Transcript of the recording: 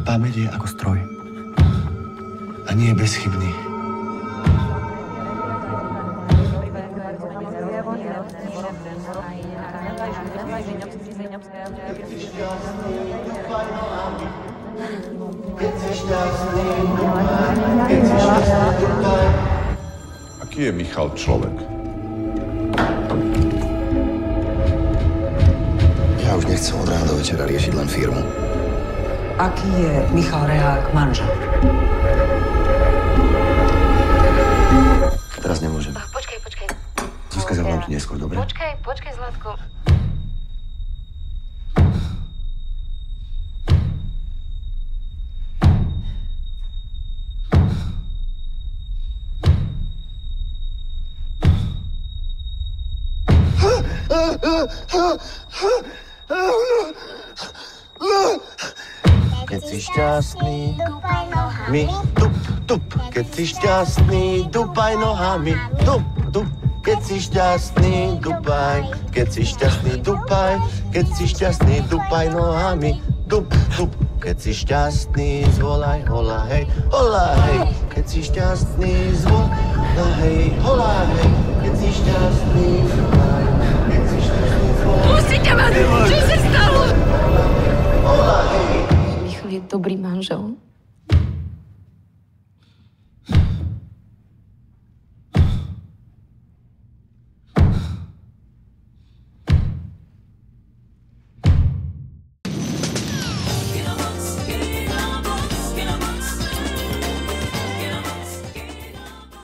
pamäť je ako stroj. A nie je bezchybný. Aký je Michal človek? Ja už nechcem od rána do večera riešiť len firmu. Aký je Michal Rehák manžel? Teraz nemôžem. Počkaj. Zuzka, zavolám ti neskôr, dobre? Počkaj, Zlatko. Keď si šťastný, my tup. Keď si šťastný, dupaj nohami. Tup. Keď si šťastný, dupaj. Keď si šťastný, dupaj. Keď si šťastný, dupaj nohami. Tup. Keď si šťastný, zvolaj, hola, hej. Keď si šťastný, zvolaj, hej, hola, hej. Keď si šťastný, zvolaj. Keď si šťastný, zvolaj. Pustite ma! Čo sa stalo? Hola, hej. Michal je dobrý manžel.